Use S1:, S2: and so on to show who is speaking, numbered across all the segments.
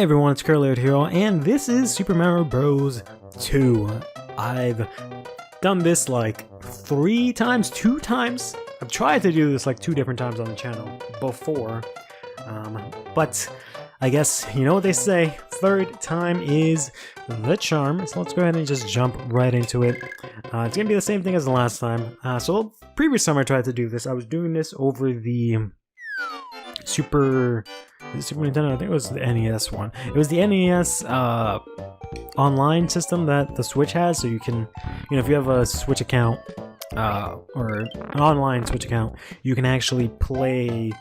S1: Hey everyone, it's CurlyHairedHero, and this is Super Mario Bros. 2. I've done this like 3 times, 2 times. I've tried to do this like 2 different times on the channel before, but I guess, you know what they say, third time is the charm. So let's go ahead and just jump right into it. It's gonna be the same thing as the last time. So previous time I tried to do this, I was doing this over the Super Nintendo. I think it was the NES one. It was the NES online system that the Switch has, so you can, you know, if you have a Switch account or an online Switch account, you can actually play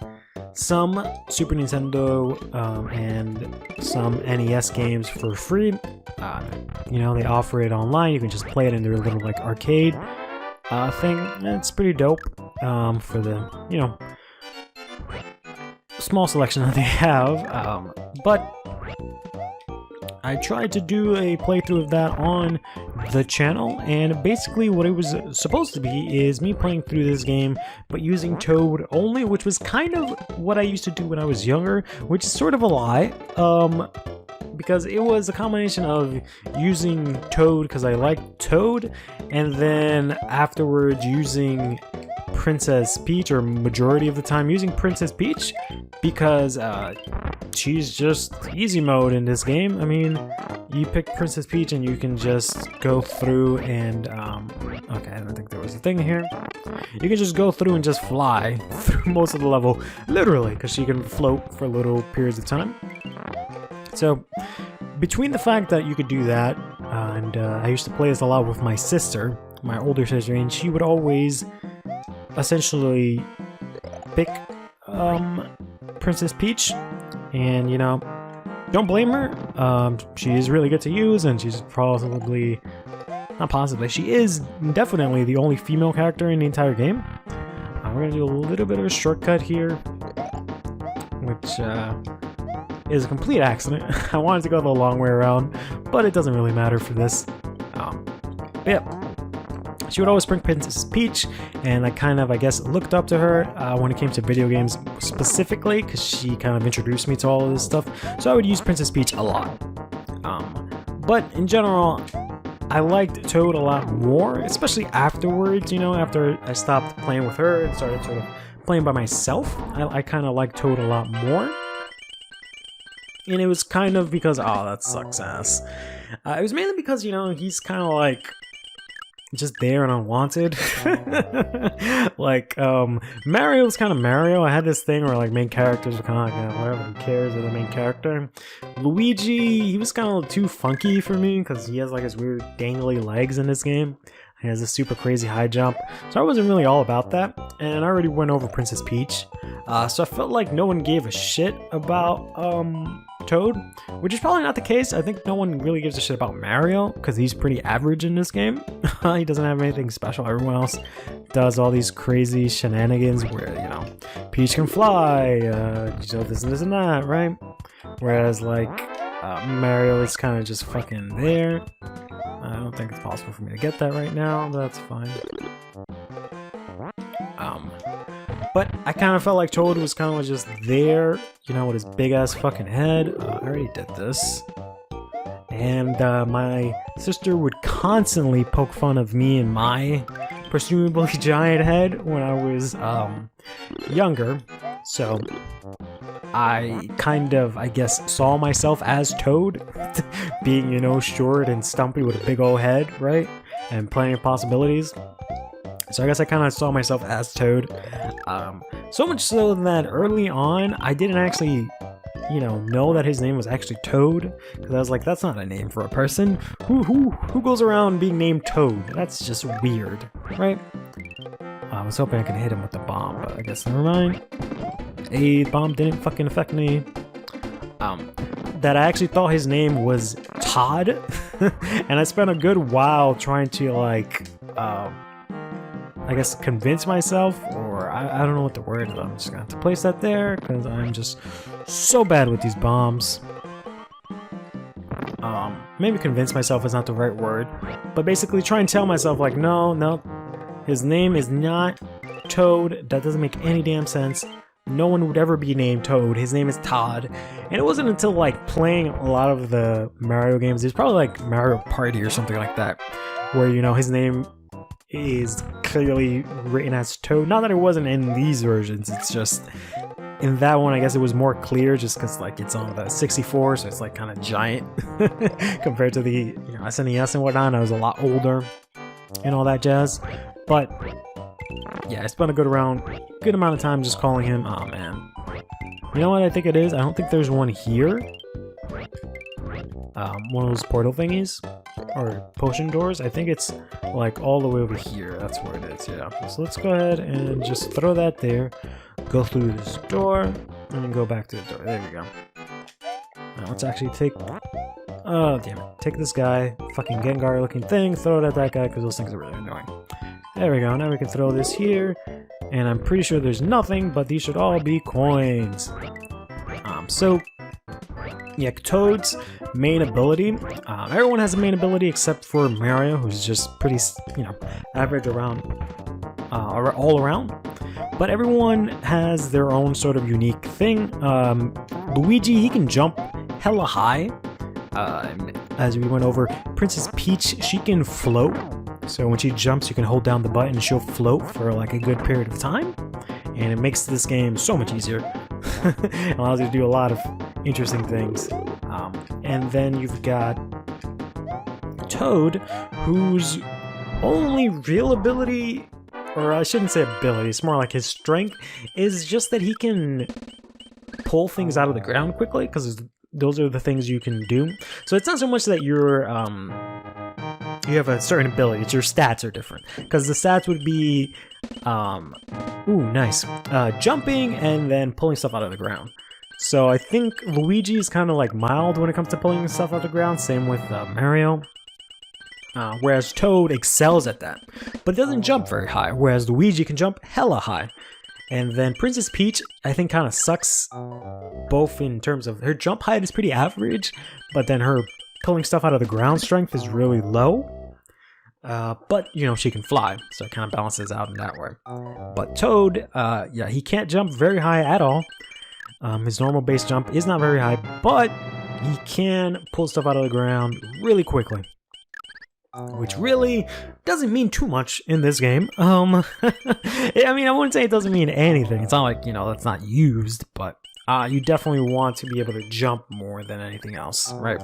S1: some Super Nintendo and some NES games for free. You know, they offer it online. You can just play it in their little like arcade thing. It's pretty dope for the, you know, small selection that they have, but I tried to do a playthrough of that on the channel, and basically what it was supposed to be is me playing through this game but using Toad only, which was kind of what I used to do when I was younger, which is sort of a lie, because it was a combination of using Toad because I liked Toad, and then afterwards using Princess Peach, or majority of the time using Princess Peach, because she's just easy mode in this game. I mean, you pick Princess Peach and you can just go through and okay, I don't think there was a thing here. You can just go through and just fly through most of the level, literally, because she can float for little periods of time. So between the fact that you could do that, and I used to play this a lot with my sister, my older sister, and she would always essentially pick Princess Peach, and you know, don't blame her. She is really good to use, and she's probably, not possibly, she is definitely the only female character in the entire game. We're gonna do a little bit of a shortcut here, which is a complete accident. I wanted to go the long way around, but it doesn't really matter for this. Yeah. She would always bring Princess Peach, and I kind of, I guess, looked up to her when it came to video games specifically, because she kind of introduced me to all of this stuff, so I would use Princess Peach a lot. But in general, I liked Toad a lot more, especially afterwards, you know, after I stopped playing with her and started sort of playing by myself. I kind of liked Toad a lot more. And it was kind of because, oh, that sucks ass. It was mainly because, you know, he's kind of like just there and unwanted. Like, Mario was kind of Mario. I had this thing where, like, main characters were kind of like, you know, whatever, who cares of the main character. Luigi, he was kind of too funky for me, because he has, like, his weird dangly legs in this game. He has a super crazy high jump, so I wasn't really all about that, and I already went over Princess Peach. So I felt like no one gave a shit about, Toad, which is probably not the case. I think no one really gives a shit about Mario, because he's pretty average in this game. He doesn't have anything special. Everyone else does all these crazy shenanigans where, you know, Peach can fly, you know, this and this and that, right? Whereas, like, Mario is kind of just fucking there. I don't think it's possible for me to get that right now, but that's fine. But I kind of felt like Toad was kind of just there, you know, with his big ass fucking head. I already did this. And my sister would constantly poke fun of me and my presumably giant head when I was younger. So I kind of, I guess, saw myself as Toad, being, you know, short and stumpy with a big old head, right? And plenty of possibilities. So I guess I kind of saw myself as Toad. So much so that early on, I didn't actually, you know that his name was actually Toad. Because I was like, that's not a name for a person. Who goes around being named Toad? That's just weird, right? I was hoping I could hit him with the bomb, but I guess never mind. Hey, the bomb didn't fucking affect me. That I actually thought his name was Todd. And I spent a good while trying to, like, I guess convince myself, or I don't know what the word is. I'm just gonna have to place that there, because I'm just so bad with these bombs. Maybe convince myself is not the right word, but basically try and tell myself, like, no, his name is not Toad. That doesn't make any damn sense. no one would ever be named Toad. His name is Todd. And it wasn't until like playing a lot of the Mario games, there's probably like Mario Party or something like that, where, you know, his name is clearly written as Toad. Not that it wasn't in these versions, it's just in that one, I guess it was more clear just because like it's on the 64, so it's like kind of giant compared to the, you know, SNES and whatnot. I was a lot older and all that jazz. But yeah, I spent a good amount of time just calling him. Oh man, you know what I think it is? I don't think there's one here. One of those portal thingies or potion doors. I think it's like all the way over here. That's where it is. Yeah. So let's go ahead and just throw that there. Go through this door and then go back to the door. There we go. Now let's actually take. Oh damn it! Take this guy, fucking Gengar looking thing. Throw it at that guy because those things are really annoying. There we go. Now we can throw this here, and I'm pretty sure there's nothing, but these should all be coins. So yeah, Toad's main ability. Everyone has a main ability except for Mario, who's just pretty, you know, average around, all around. But everyone has their own sort of unique thing. Luigi, he can jump hella high. As we went over, Princess Peach, she can float. So when she jumps, you can hold down the button and she'll float for like a good period of time. And it makes this game so much easier. It allows you to do a lot of interesting things. And then you've got Toad, whose only real ability, or I shouldn't say ability, it's more like his strength, is just that he can pull things out of the ground quickly, because those are the things you can do. So it's not so much that you're you have a certain ability, it's your stats are different, because the stats would be jumping and then pulling stuff out of the ground. So I think Luigi is kind of like mild when it comes to pulling stuff out of the ground, same with Mario. Whereas Toad excels at that, but doesn't jump very high, whereas Luigi can jump hella high. And then Princess Peach, I think, kind of sucks, both in terms of her jump height is pretty average, but then her pulling stuff out of the ground strength is really low. But, you know, she can fly, so it kind of balances out in that way. But Toad, yeah, he can't jump very high at all. His normal base jump is not very high, but he can pull stuff out of the ground really quickly. Which really doesn't mean too much in this game. I mean, I wouldn't say it doesn't mean anything. It's not like, you know, that's not used, but you definitely want to be able to jump more than anything else, right?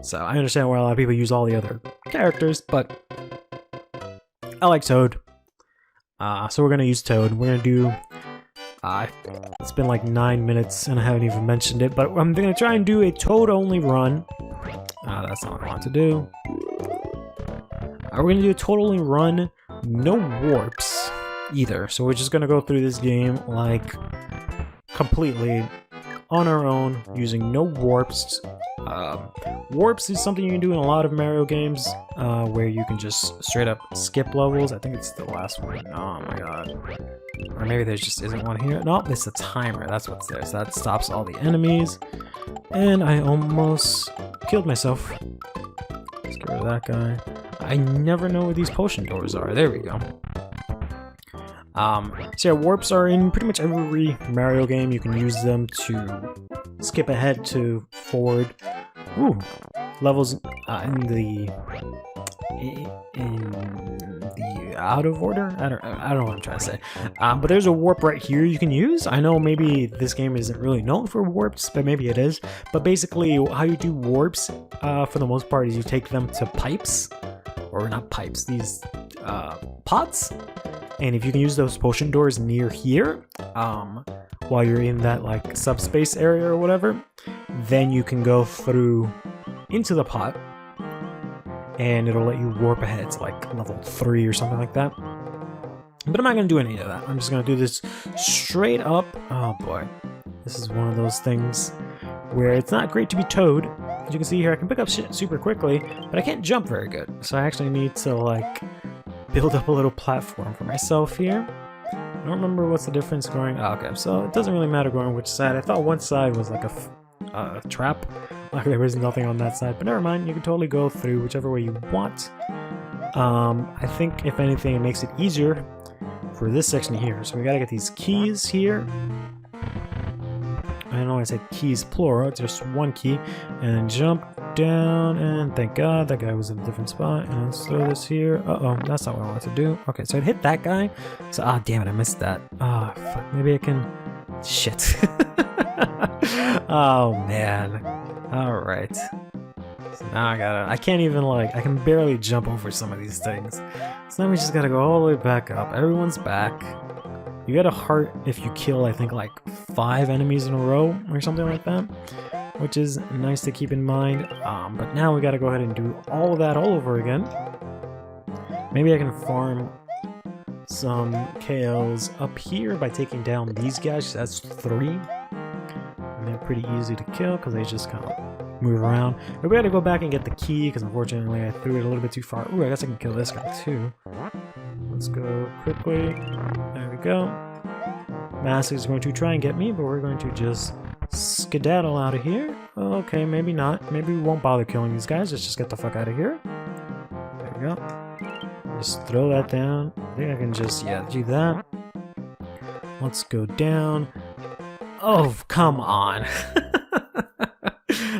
S1: So I understand why a lot of people use all the other characters, but I like Toad. So we're gonna use Toad. We're gonna do. It's been like 9 minutes and I haven't even mentioned it, but I'm gonna try and do a Toad-only run. That's not what I want to do. We're going to do a totally run, no warps either. So we're just going to go through this game like completely on our own using no warps. Warps is something you can do in a lot of Mario games where you can just straight up skip levels. I think it's the last one. Oh my god. Or maybe there just isn't one here. No, it's a timer. That's what's there. So that stops all the enemies. And I almost killed myself. Let's get rid of that guy. I never know where these potion doors are. There we go. So yeah, warps are in pretty much every Mario game. You can use them to skip ahead to forward. Ooh, levels in the out of order. I don't know what I'm trying to say. But there's a warp right here you can use. I know maybe this game isn't really known for warps, but maybe it is. But basically, how you do warps for the most part is you take them to pipes. Or not pipes, these pots. And if you can use those potion doors near here, while you're in that like subspace area or whatever, then you can go through into the pot and it'll let you warp ahead to like level 3 or something like that. But I'm not gonna do any of that. I'm just gonna do this straight up. Oh boy, this is one of those things where it's not great to be Toad. As you can see here, I can pick up shit super quickly, but I can't jump very good. So I actually need to like build up a little platform for myself here. I don't remember what's the difference going. Oh, okay, so it doesn't really matter going which side. I thought one side was like a trap. Like there was nothing on that side, but never mind. You can totally go through whichever way you want. I think if anything, it makes it easier for this section here. So we gotta get these keys here. I know I said keys plural, it's just one key, and jump down, and thank God that guy was in a different spot, and let's throw this here. Uh-oh, that's not what I wanted to do. Okay, so I hit that guy, so, damn it, I missed that. Fuck, maybe I can, shit. Oh, man. Alright. So now I can't even, like, I can barely jump over some of these things. So now we just gotta go all the way back up. Everyone's back. You get a heart if you kill, I think, like 5 enemies in a row or something like that, which is nice to keep in mind. But now we gotta go ahead and do all of that all over again. Maybe I can farm some KOs up here by taking down these guys. That's 3. And they're pretty easy to kill because they just kind of move around. But we gotta go back and get the key because unfortunately I threw it a little bit too far. Ooh, I guess I can kill this guy too. Let's go quickly. There we go. Mask is going to try and get me, but we're going to just skedaddle out of here. Okay, maybe not. Maybe we won't bother killing these guys. Let's just get the fuck out of here. There we go. Just throw that down. I think I can just, yeah, do that. Let's go down. Oh, come on.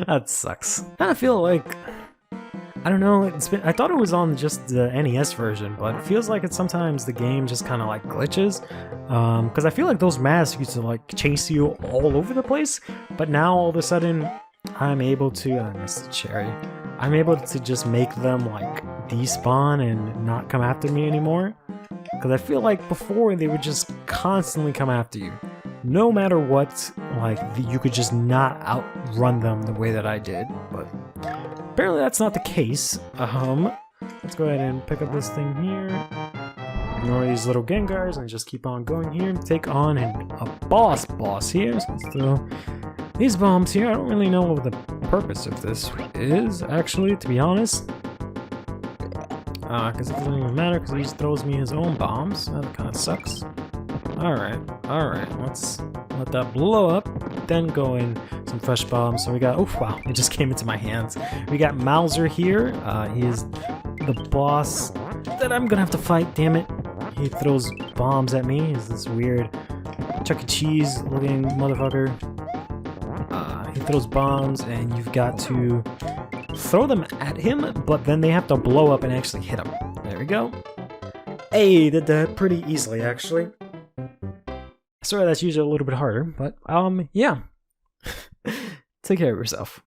S1: That sucks. I kind of feel like, I don't know, I thought it was on just the NES version, but it feels like it's sometimes the game just kind of like glitches. Because I feel like those masks used to like chase you all over the place, but now all of a sudden I'm able to, I missed the cherry, I'm able to just make them like despawn and not come after me anymore. Because I feel like before they would just constantly come after you. No matter what, like you could just not outrun them the way that I did, but apparently that's not the case. Let's go ahead and pick up this thing here. Ignore these little Gengars and just keep on going here. Take on a boss here. So let's throw these bombs here. I don't really know what the purpose of this is, actually, to be honest. Because it doesn't even matter, because he just throws me his own bombs. That kind of sucks. Alright, let's let that blow up, then go in some fresh bombs. So we got, oh wow, it just came into my hands. We got Mauser here, he is the boss that I'm gonna have to fight, damn it. He throws bombs at me, he's this weird Chuck E. Cheese looking motherfucker. He throws bombs and you've got to throw them at him, but then they have to blow up and actually hit him. There we go. Hey, did that pretty easily actually. Sorry, that's usually a little bit harder, but, yeah. Take care of yourself.